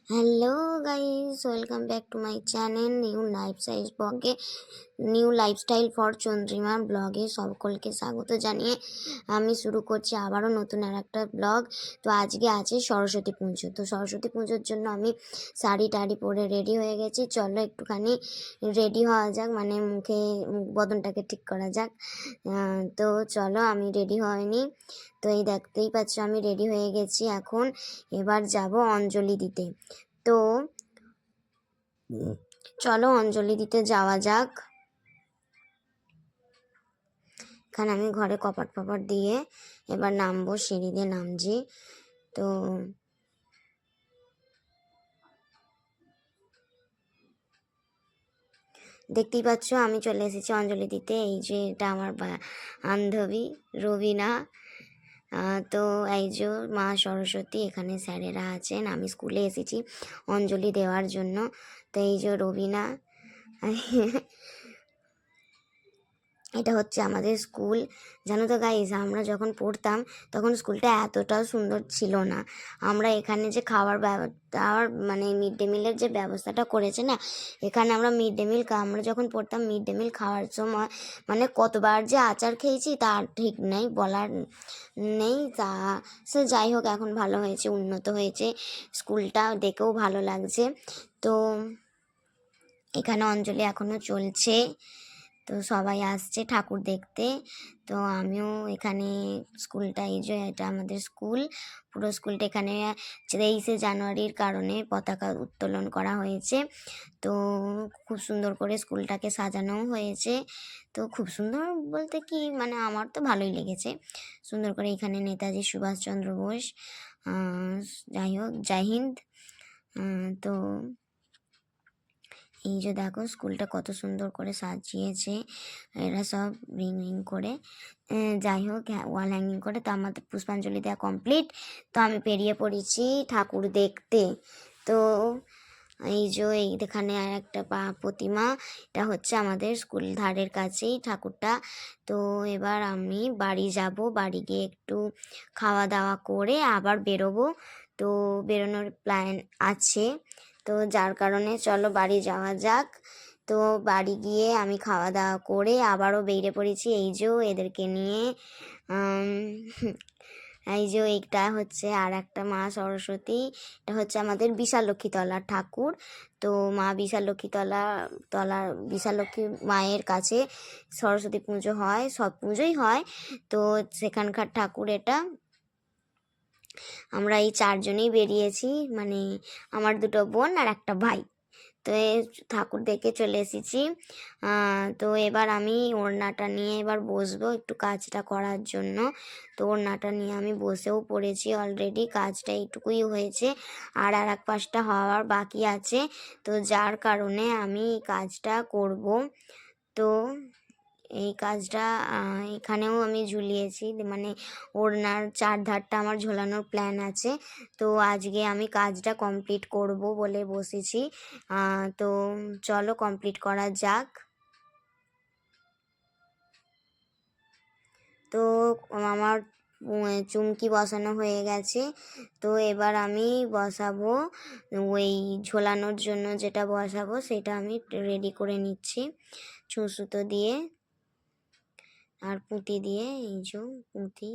Hello guys, welcome back to my channel new lifestyle for Chandrima ব্লগে সকলকে স্বাগত জানিয়ে আমি শুরু করছি আবারও নতুন আর একটা ব্লগ। তো আজকে আছে সরস্বতী পুজো। তো সরস্বতী পুজোর জন্য আমি শাড়ি টাড়ি পরে রেডি হয়ে গেছি। চলো একটুখানি রেডি হওয়া যাক, মানে মুখ বদনটাকে ঠিক করা যাক। তো চলো, আমি রেডি হয়নি, তো এই দেখতেই পাচ্ছ আমি রেডি হয়ে গেছি। এখন এবার যাব অঞ্জলি দিতে। তো চলো অঞ্জলি দিতে যাওয়া যাক। এখানে আমি ঘরে কপাট ফপাট দিয়ে এবার নামবো, সিঁড়ি দিয়ে নামছি। তো দেখতেই পাচ্ছ আমি চলে এসেছি অঞ্জলি দিতে। এই যে এটা আমার বান্ধবী রবিনা। তো এই যে মা সরস্বতী, এখানে স্যারেরা আছেন, আমি স্কুলে এসেছি অঞ্জলি দেওয়ার জন্য। তো এই যে রবিনা, এটা হচ্ছে আমাদের স্কুল। জানো তো গাইস, আমরা যখন পড়তাম তখন স্কুলটা এতটাও সুন্দর ছিল না। আমরা এখানে যে খাওয়ার মানে মিড ডে মিলের যে ব্যবস্থাটা করেছে না, এখানে আমরা আমরা যখন পড়তাম মিড ডে মিল খাওয়ার সময় মানে কতবার যে আচার খেয়েছি তার ঠিক নেই, বলার নেই। তা সে যাই হোক, এখন ভালো হয়েছে, উন্নত হয়েছে স্কুলটা, দেখেও ভালো লাগছে। তো এখানে অঞ্জলি এখনও চলছে, তো সবাই আসছে ঠাকুর দেখতে। তো আমিও এখানে স্কুলটা, এই যে এটা আমাদের স্কুল, পুরো স্কুলটা এখানে 23শে জানুয়ারির কারণে পতাকা উত্তোলন করা হয়েছে। তো খুব সুন্দর করে স্কুলটাকে সাজানো হয়েছে। তো খুব সুন্দর বলতে কি, মানে আমার তো ভালোই লেগেছে সুন্দর করে। এখানে নেতাজি সুভাষচন্দ্র বোস, যাই হোক, জয় হিন্দ। তো এই যে দেখো স্কুলটা কত সুন্দর করে সাজিয়েছে এরা সব রিং রিং করে। যাই হোক, ওয়াল হ্যাঙ্গিং করে। তো আমাদের পুষ্পাঞ্জলি দেওয়া কমপ্লিট। তো আমি বেরিয়ে পড়েছি ঠাকুর দেখতে। তো এই যে এখানে আর একটা প্রতিমা, এটা হচ্ছে আমাদের স্কুল ধারের কাছেই ঠাকুরটা। তো এবার আমি বাড়ি যাব, বাড়ি গিয়ে একটু খাওয়া দাওয়া করে আবার বেরোবো। তো বেরোনোর প্ল্যান আছে, তো যার কারণে চলো বাড়ি যাওয়া যাক। তো বাড়ি গিয়ে আমি খাওয়া দাওয়া করে আবারও বেরিয়ে পড়েছি এই যে এদেরকে নিয়ে। এই যে এইটা হচ্ছে আর একটা মা সরস্বতী, এটা হচ্ছে আমাদের বিশালক্ষীতলার ঠাকুর। তো মা বিশালক্ষী মায়ের কাছে সরস্বতী পুজো হয়, সব পুজোই হয়। তো সেখানকার ঠাকুর এটা। আমরা এই চারজনেই বেরিয়েছি, মানে আমার দুটো বোন আর একটা ভাই। তো ঠাকুর দেখে চলে এসেছি। তো এবার আমি ওড়নাটা নিয়ে এবার বসবো একটু কাজটা করার জন্য। তো ওড়নাটা নিয়ে আমি বসেও পড়েছি অলরেডি, কাজটা এইটুকুই হয়েছে, আর এক পাশটা হওয়ার বাকি আছে। তো যার কারণে আমি কাজটা করব। তো এই কাজটা এখানেও আমি ঝুলিয়েছি, মানে ওড়নার চারধারটা আমার ঝোলানোর প্ল্যান আছে। তো আজকে আমি কাজটা কমপ্লিট করব বলে বসেছি। তো চলো কমপ্লিট করা যাক। তো আমার চুমকি বসানো হয়ে গেছে। তো এবার আমি বসাবো ওই ঝোলানোর জন্য, যেটা বসাবো সেটা আমি রেডি করে নিচ্ছি সুতো দিয়ে আর পুঁতি দিয়ে। এই যে পুঁতি,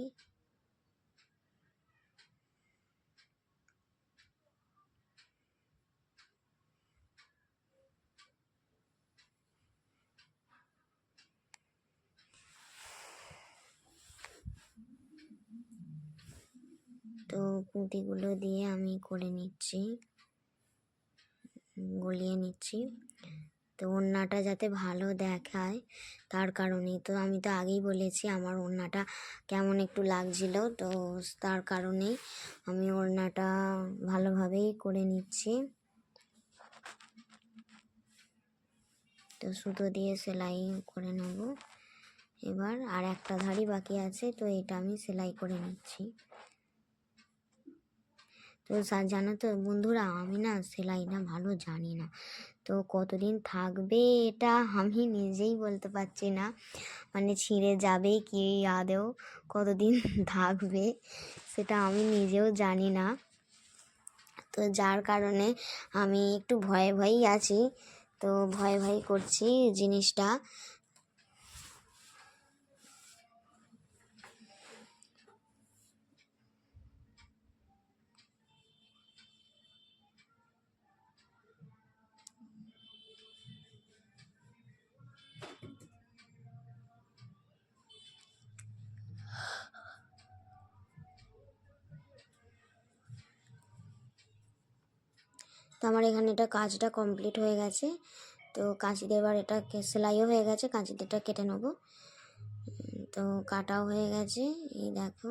তো পুঁতিগুলো দিয়ে আমি করে নিচ্ছি, গলিয়ে নিচ্ছি। তো ওড়নাটা যাতে ভালো দেখায় তার কারণেই, তো আমি তো আগেই বলেছি আমার ওড়নাটা কেমন একটু লাগছিল, তো তার কারণেই আমি ওড়নাটা ভালোভাবেই করে নিচ্ছি। তো সুতো দিয়ে সেলাই করে নেব এবার। আর একটা ধারই বাকি আছে, তো এটা আমি সেলাই করে নিচ্ছি। তো জানো তো বন্ধুরা, আমি না সেলাই না ভালো জানি না, তো কতদিন থাকবে এটা আমি নিজেই বলতে পারছি না, মানে ছিঁড়ে যাবে কি আদেও কতদিন থাকবে সেটা আমি নিজেও জানি না। তো যার কারণে আমি একটু ভয়ে ভয়েই আছি, তো ভয়ে ভয়ে করছি জিনিসটা। তো আমার এখানে এটা কাজটা কমপ্লিট হয়ে গেছে, তো কাঁচি দিয়ে এবার এটা সেলাইও হয়ে গেছে, কাঁচি দিয়ে এটা কেটে নেবো। তো কাটাও হয়ে গেছে, এই দেখো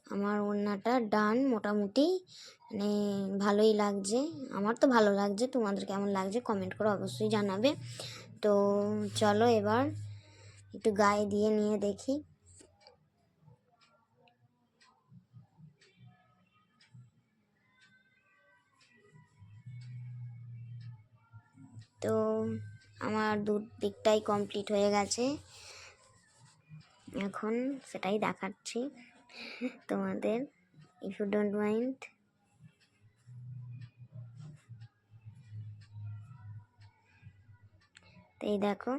আমার ওড়নাটা ডান মোটামুটি, মানে ভালোই লাগছে, আমার তো ভালো লাগছে, তোমাদের কেমন লাগছে কমেন্ট করে অবশ্যই জানাবে। তো চলো এবার একটু গায়ে দিয়ে নিয়ে দেখি। তো আমার দিকটাই কমপ্লিট হয়ে গেছে, এখন সেটাই দেখাচ্ছি তোমাদের, ইফ ইউ ডোন্ট মাইন্ড। তো এই দেখো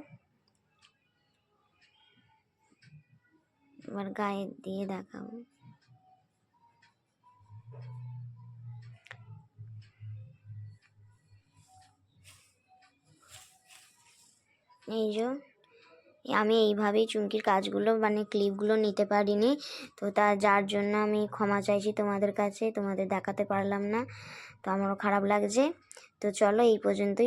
এবার গায়ে দিয়ে দেখাবো। এই যে আমি এইভাবেই চুমকির কাজগুলো মানে ক্লিপগুলো নিতে পারিনি, তো যার জন্য আমি ক্ষমা চাইছি তোমাদের কাছে, তোমাদের দেখাতে পারলাম না, তো আমারও খারাপ লাগছে। তো চলো এই পর্যন্তই।